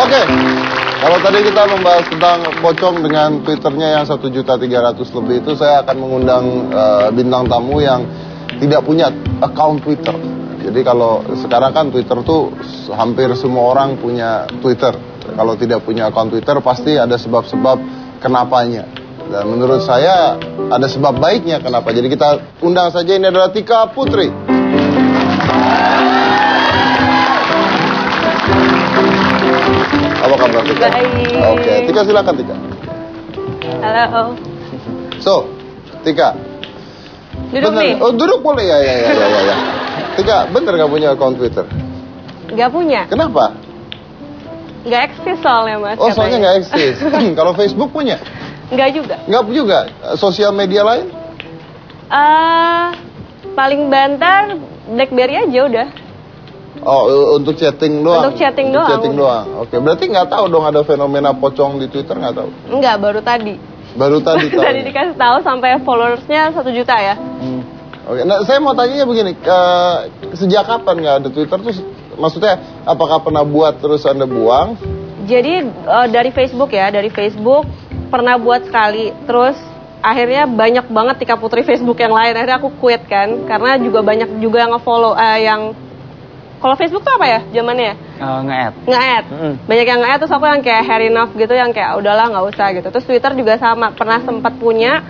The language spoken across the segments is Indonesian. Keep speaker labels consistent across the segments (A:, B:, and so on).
A: Oke. Kalau tadi kita membahas tentang pocong dengan Twitternya yang 1.300.000 lebih itu, saya akan mengundang bintang tamu yang tidak punya account Twitter. Jadi kalau sekarang kan Twitter tuh hampir semua orang punya Twitter. Kalau tidak punya account Twitter pasti ada sebab-sebab kenapanya. Dan menurut saya ada sebab baiknya kenapa. Jadi kita undang saja, ini adalah Tika Putri. Apa kabar Tika?
B: Baik.
A: Oke, Tika silakan Tika.
B: Halo.
A: So, Tika.
B: Duduk
A: bener.
B: nih.
A: Oh, duduk boleh ya. Tika, bener gak punya account Twitter?
B: Gak punya.
A: Kenapa?
B: Gak eksis soalnya mas.
A: Oh, soalnya gak eksis. Kalau Facebook punya?
B: Gak juga.
A: Gak juga. Sosial media lain?
B: Paling banter BlackBerry aja udah.
A: Oh, untuk chatting doang?
B: Untuk chatting
A: untuk
B: doang.
A: Chatting doang. Oke, berarti nggak tahu dong ada fenomena pocong di Twitter, nggak tahu?
B: Enggak, baru tadi.
A: Baru tadi tahu.
B: Tadi dikasih tahu sampai followersnya 1 juta ya.
A: Oke, nah saya mau tanya begini, sejak kapan nggak ada Twitter tuh? Maksudnya apakah pernah buat terus Anda buang?
B: Jadi dari Facebook ya, dari Facebook pernah buat sekali, terus akhirnya banyak banget Tika Putri Facebook yang lain, akhirnya aku quit kan, karena juga banyak juga yang nge-follow, yang kalau Facebook tuh apa ya zamannya? Nge-add. Banyak yang nge-add, terus aku yang kayak hair enough gitu, yang kayak udahlah nggak usah gitu. Terus Twitter juga sama, pernah sempat punya.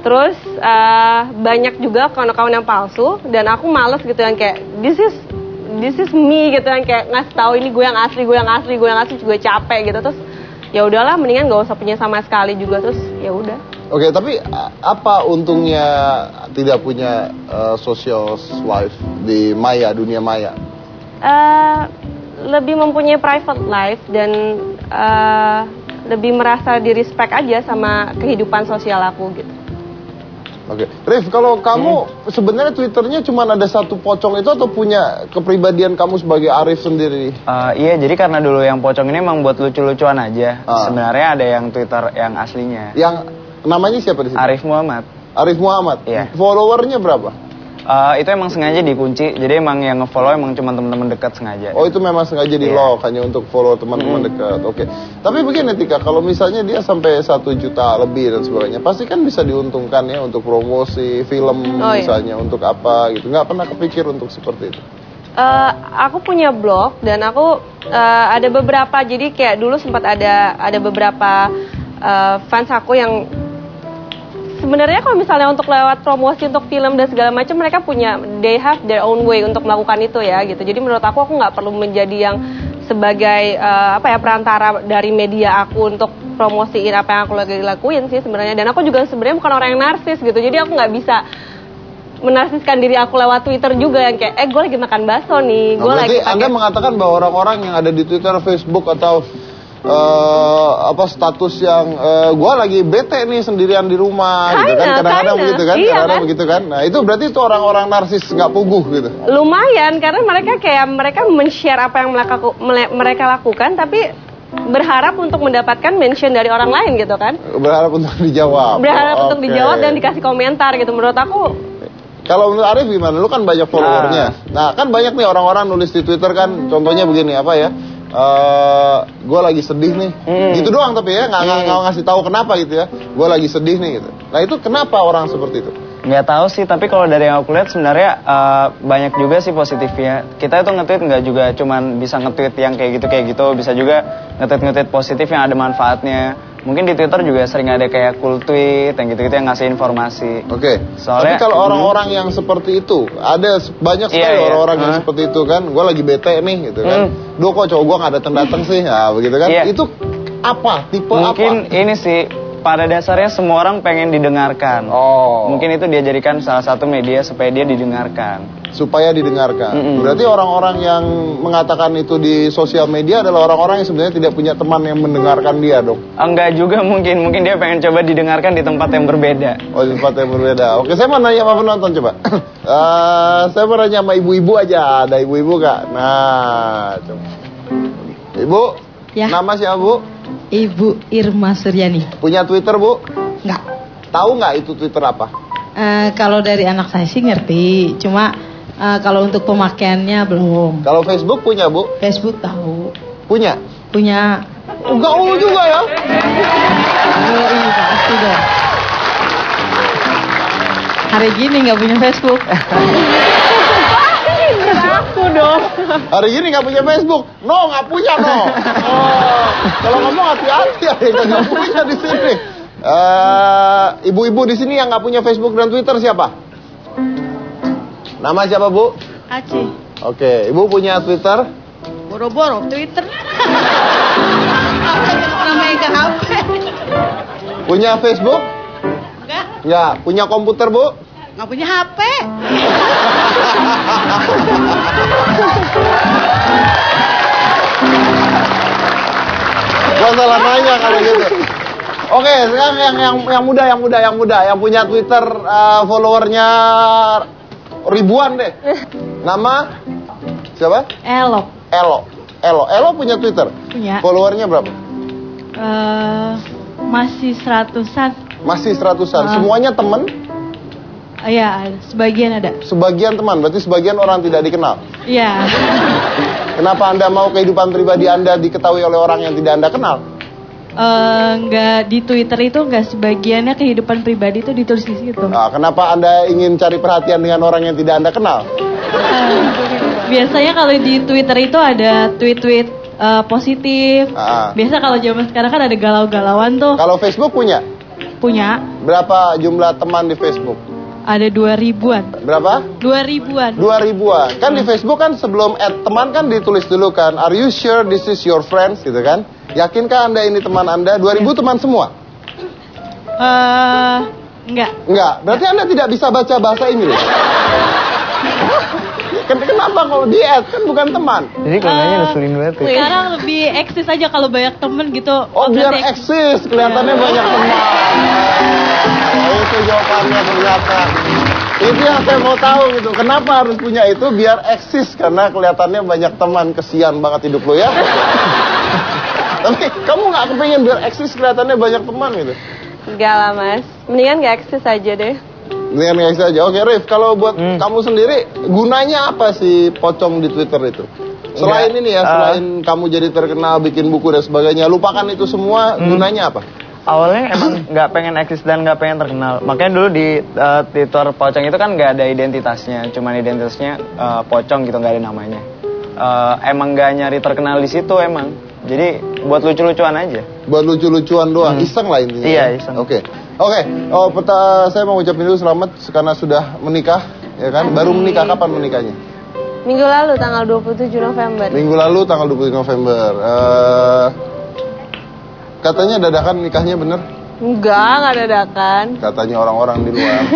B: Terus banyak juga akun-akun yang palsu, dan aku males gitu yang kayak this is me gitu, yang kayak ngasih tahu ini gue yang asli juga capek gitu. Terus ya udahlah, mendingan nggak usah punya sama sekali juga, terus ya udah.
A: Oke, tapi apa untungnya tidak punya social life di maya, dunia maya?
B: Lebih mempunyai private life dan lebih merasa di respect aja sama kehidupan sosial aku gitu.
A: Oke, Rif, kalau kamu sebenarnya Twitternya cuma ada satu pocong itu atau punya kepribadian kamu sebagai Arif sendiri?
C: Iya, jadi karena dulu yang pocong ini emang buat lucu-lucuan aja. Sebenarnya ada yang Twitter yang aslinya.
A: Yang namanya siapa di sini?
C: Arif Muhammad.
A: Arif Muhammad.
C: Iya.
A: Followernya berapa?
C: Itu emang sengaja dikunci. Jadi emang yang nge-follow emang cuma teman-teman dekat sengaja.
A: Oh, itu memang sengaja di lock hanya untuk follow teman-teman dekat. Oke. Tapi begini Tika, kalau misalnya dia sampai 1 juta lebih dan sebagainya, pasti kan bisa diuntungkan ya untuk promosi film misalnya, untuk apa gitu. Nggak pernah kepikir untuk seperti itu?
B: Aku punya blog dan aku ada beberapa, jadi kayak dulu sempat ada beberapa fans aku yang sebenarnya kalau misalnya untuk lewat promosi untuk film dan segala macam, mereka punya, they have their own way untuk melakukan itu ya gitu. Jadi menurut aku nggak perlu menjadi yang sebagai perantara dari media aku untuk promosiin apa yang aku lagi lakuin sih sebenarnya. Dan aku juga sebenarnya bukan orang yang narsis gitu. Jadi aku nggak bisa menarsiskan diri aku lewat Twitter juga yang kayak gue lagi makan bakso nih.
A: Berarti Anda mengatakan bahwa orang-orang yang ada di Twitter, Facebook atau status yang gue lagi bete nih sendirian di rumah gitu kan, kadang-kadang begitu kan, kadang-kadang begitu kan. Nah itu berarti itu orang-orang narsis nggak puguh gitu.
B: Lumayan, karena mereka men-share apa yang mereka lakukan, tapi berharap untuk mendapatkan mention dari orang lain gitu kan.
A: Berharap untuk dijawab.
B: Untuk dijawab dan dikasih komentar gitu. Menurut aku.
A: Kalau menurut Arif gimana? Lu kan banyak followernya. Nah kan banyak nih orang-orang nulis di Twitter kan, contohnya begini apa ya? Gue lagi sedih nih, gitu doang tapi ya nggak ngasih tahu kenapa gitu ya. Gue lagi sedih nih gitu. Nah itu kenapa orang seperti itu?
C: Nggak tahu sih, tapi kalau dari yang aku lihat sebenarnya banyak juga sih positifnya. Kita itu nge-tweet nggak juga cuman bisa nge-tweet yang kayak gitu, bisa juga nge-tweet positif yang ada manfaatnya. Mungkin di Twitter juga sering ada kayak cool tweet yang gitu-gitu yang ngasih informasi.
A: Oke.
C: Soalnya,
A: tapi kalau orang-orang yang seperti itu, ada banyak sekali orang-orang yang seperti itu kan. Gue lagi bete nih gitu kan. Duh kok cowok gue nggak datang-datang sih, ya begitu kan. Itu apa? Tipe
C: mungkin
A: apa?
C: Mungkin ini sih, pada dasarnya semua orang pengen didengarkan. Mungkin itu dia jadikan salah satu media supaya dia didengarkan.
A: Supaya didengarkan. Berarti orang-orang yang mengatakan itu di sosial media adalah orang-orang yang sebenarnya tidak punya teman yang mendengarkan dia dong.
C: Enggak juga mungkin dia pengen coba didengarkan di tempat yang berbeda.
A: Oh, di tempat yang berbeda. Oke, saya mau nanya sama penonton coba. Saya mau nanya sama ibu-ibu aja. Ada ibu-ibu Kak? Nah, coba. Ibu,
D: ya.
A: Nama siapa Bu?
D: Ibu Irma Suryani.
A: Punya Twitter Bu?
D: Enggak.
A: Tahu nggak itu Twitter apa?
D: Kalau dari anak saya sih ngerti, cuma kalau untuk pemakaiannya belum.
A: Kalau Facebook punya Bu?
D: Facebook tahu.
A: Punya?
D: Punya.
A: Gaul juga ya?
D: Iya pasti dong. Hari gini nggak punya Facebook.
B: Aku dong.
A: Hari gini nggak punya Facebook? No, nggak punya no. Oh, kalau ngomong hati-hati ya, nggak punya di sini. Ibu-ibu di sini yang nggak punya Facebook dan Twitter siapa? Nama siapa Bu?
D: Aceh.
A: Oke, Ibu punya Twitter?
D: Boro-boro Twitter. Orang megang HP.
A: Punya Facebook?
D: Enggak.
A: Nggak. Punya komputer Bu?
D: Nggak punya HP.
A: Gua salah nanya kalau gitu. Oke, sekarang yang muda, yang punya Twitter followernya ribuan deh. Nama siapa?
D: Elok.
A: Elo punya Twitter.
D: Punya.
A: Followernya berapa?
D: Masih 100-an.
A: Masih 100-an. Semuanya teman?
D: Iya, sebagian ada.
A: Sebagian teman, berarti sebagian orang tidak dikenal.
D: Iya.
A: Kenapa Anda mau kehidupan pribadi Anda diketahui oleh orang yang tidak Anda kenal?
D: Nggak di Twitter itu nggak sebagiannya kehidupan pribadi itu ditulis di situ.
A: Nah, kenapa Anda ingin cari perhatian dengan orang yang tidak Anda kenal?
D: Biasanya kalau di Twitter itu ada tweet-tweet positif. Biasa kalau zaman sekarang kan ada galau-galauan tuh.
A: Kalau Facebook punya?
D: Punya.
A: Berapa jumlah teman di Facebook?
D: Ada 2000-an.
A: Berapa?
D: 2000-an.
A: 2000-an. Kan di Facebook kan sebelum add teman kan ditulis dulu kan, are you sure this is your friends gitu kan? Yakinkah Anda ini teman Anda? 2000 teman semua?
D: Enggak.
A: Enggak. Berarti Anda tidak bisa baca bahasa Inggris. Kenapa kalau di add kan bukan teman?
C: Jadi kayaknya ngeselin banget ya.
D: Sekarang lebih eksis aja kalau banyak temen gitu.
A: Oh, biar eksis, kelihatannya banyak teman. Itu jawabannya ternyata. Itu yang saya mau tahu gitu. Kenapa harus punya itu biar eksis? Karena kelihatannya banyak teman. Kesian banget hidup lo ya. Tapi kamu nggak kepengen biar eksis kelihatannya banyak teman gitu?
B: Enggak lah Mas, mendingan gak eksis aja deh.
A: Mendingan eksis aja. Oke Rif, kalau buat kamu sendiri gunanya apa sih pocong di Twitter itu? Selain ini ya, selain kamu jadi terkenal, bikin buku dan sebagainya, lupakan itu semua, gunanya apa?
C: Awalnya emang nggak pengen eksis dan nggak pengen terkenal. Makanya dulu di Twitter pocong itu kan nggak ada identitasnya, cuman identitasnya pocong gitu, nggak ada namanya. Emang nggak nyari terkenal di situ emang. Jadi buat lucu-lucuan aja.
A: Buat lucu-lucuan doang, iseng lah intinya.
C: Iya, iseng.
A: Oke. Saya mau ucapin dulu selamat karena sudah menikah, ya kan? Baru menikah, kapan menikahnya?
B: Minggu lalu tanggal 27 November.
A: Minggu lalu tanggal 27 November. Katanya dadakan nikahnya bener?
B: Enggak dadakan.
A: Katanya orang-orang di luar.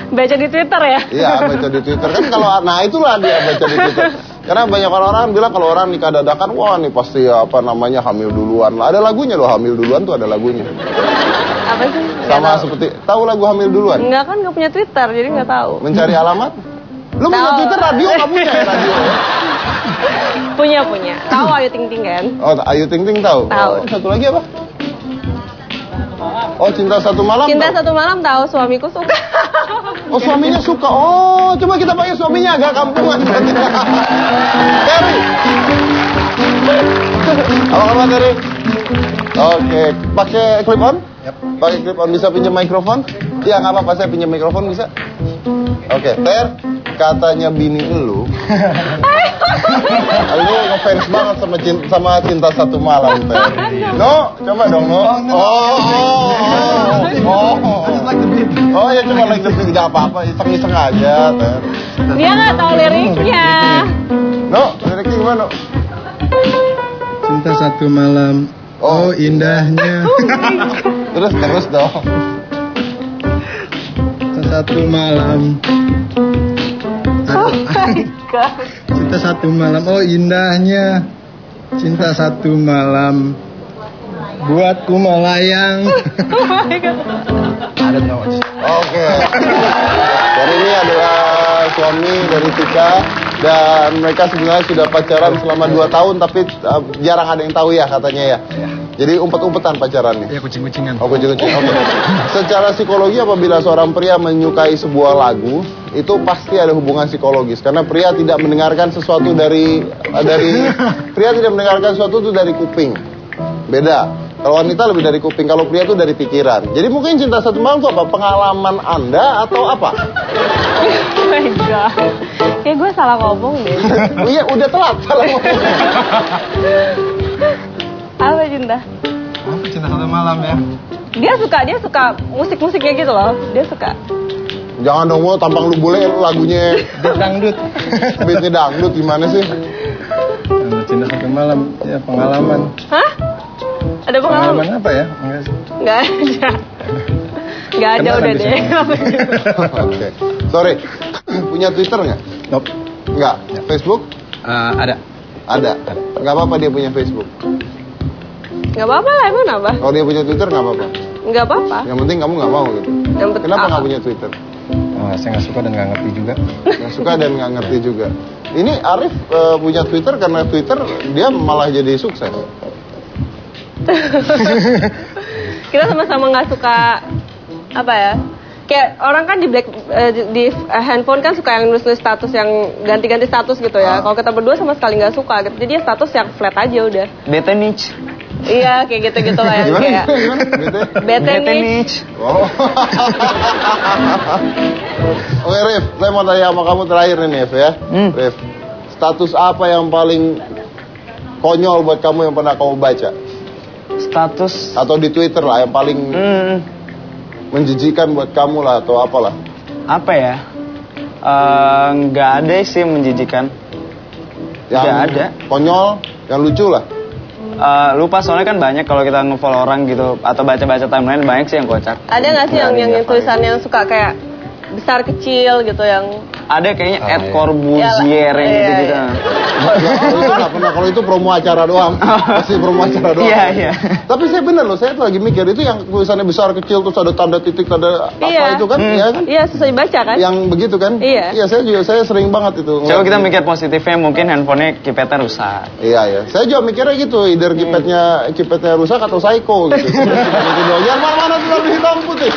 B: Baca di Twitter ya?
A: Iya, baca di Twitter kan nah itulah dia baca di Twitter. Karena banyak orang bilang kalau orang nikah dadakan, wah nih pasti hamil duluan. Ada lagunya loh, hamil duluan tuh ada lagunya.
B: Apa sih?
A: Sama seperti, tahu lagu hamil duluan?
B: Enggak kan, nggak punya Twitter, jadi nggak tahu.
A: Mencari alamat? Lu punya Twitter, radio nggak punya ya radio?
B: Punya. Tahu Ayu Ting Ting kan?
A: Oh, Ayu Ting Ting tahu?
B: Tahu.
A: Satu lagi apa? Oh, Cinta Satu Malam.
B: Cinta
A: tahu?
B: Satu Malam tahu, suamiku suka.
A: Oh, suaminya suka. Oh, coba kita panggil suaminya agak kampungan. Terry. Apa kabar Terry? Oke, pakai clip on? Yep. Pakai clip on, bisa pinjam mikrofon? Iya, nggak apa-apa, saya pinjam mikrofon bisa? Oke, Ter, katanya bini lu. Lu ngefans banget sama Cinta Satu Malam, Ter. No, coba dong, no. Oh ya, coba like the beat, nggak apa-apa, iseng-iseng aja, Ter.
B: Dia nggak tahu liriknya.
A: No, liriknya gimana?
E: Cinta Satu Malam. Oh, indahnya.
A: Terus dong.
E: Cinta Satu Malam. Cinta Satu Malam. Oh, indahnya. Cinta Satu Malam. Buatku melayang.
A: Oke. Dari ini adalah suami dari Tika. Dan mereka sebenarnya sudah pacaran selama 2 tahun, tapi jarang ada yang tahu ya katanya ya. Jadi umpet-umpetan pacarannya.
E: Ya, kucing-kucingan.
A: Oh, kucing-kucing. Oke. Secara psikologi apabila seorang pria menyukai sebuah lagu itu pasti ada hubungan psikologis. Karena pria tidak mendengarkan sesuatu pria tidak mendengarkan sesuatu itu dari kuping. Beda. Kalau wanita lebih dari kuping, kalau pria itu dari pikiran. Jadi mungkin cinta satu malam itu apa? Pengalaman Anda atau apa?
B: Oh my God. Kayak gue salah ngomong deh.
A: Iya, udah telat salah ngomong.
B: Apa cinta?
E: Apa cinta satu malam ya?
B: Dia suka musik-musiknya gitu loh. Dia suka.
A: Jangan dong, mau tampang lu bule lagunya
E: Dangdut.
A: beatnya dangdut gimana sih?
E: Cinta satu malam, ya pengalaman.
B: Hah? Ada pengalaman?
E: Apa ya? Enggak sih.
B: Nggak ada. Nggak ada
E: Kenapa
B: udah
E: bisa?
B: deh.
A: Oke. Sorry. Punya Twitter nggak?
E: Nope.
A: Nggak. Facebook?
E: Ada.
A: Ada. Nggak apa-apa dia punya Facebook.
B: Nggak apa-apa lah, emang apa?
A: Kalau dia punya Twitter nggak apa-apa.
B: Nggak apa-apa.
A: Yang penting kamu nggak mau gitu. Kenapa nggak punya Twitter?
E: Saya nggak suka dan nggak ngerti juga.
A: Nggak suka dan nggak ngerti juga. Ini Arif punya Twitter karena Twitter dia malah jadi sukses.
B: Kita sama-sama nggak suka apa ya? Kayak orang kan di handphone kan suka yang nulis status yang ganti-ganti status gitu ya. Kalau kita berdua sama sekali nggak suka gitu. Jadi ya status yang flat aja udah.
C: Bete niche.
B: Iya kayak gitu-gitu lah yang kayak.
A: Gimana?
B: Bete nih.
A: Oh. Oke Rif, saya mau tanya sama kamu terakhir nih Rif ya. Rif, status apa yang paling konyol buat kamu yang pernah kamu baca?
C: Status
A: Atau di Twitter lah yang paling menjijikan buat kamu lah atau apalah.
C: apa ya? Nggak ada sih yang menjijikan.
A: Yang
C: Nggak ada.
A: konyol, yang lucu lah.
C: Lupa soalnya kan banyak kalau kita nge-follow orang gitu atau baca-baca timeline banyak sih yang kocak.
B: Ada nggak sih yang tulisan yang suka kayak besar kecil gitu yang
C: Ada kayaknya @corbuzier yang
B: Iya,
C: gitu-gitu.
B: iya.
A: Kalau itu nggak pernah, kalau itu promo acara doang. Pasti promo acara doang.
C: Iya, iya.
A: Tapi saya bener loh, saya tuh lagi mikir itu yang tulisannya besar kecil terus ada tanda titik, tanda apa
B: Iya.
A: itu kan? Iya kan?
B: Iya susah dibaca kan?
A: Yang begitu kan?
B: Iya.
A: Iya, saya sering banget itu.
C: Coba kita mikir positifnya, mungkin handphonenya keypadnya rusak.
A: Iya, iya. Saya juga mikirnya gitu, either keypadnya rusak atau psycho gitu. Gitu doang. Jangan mana-mana tuh hitam putih.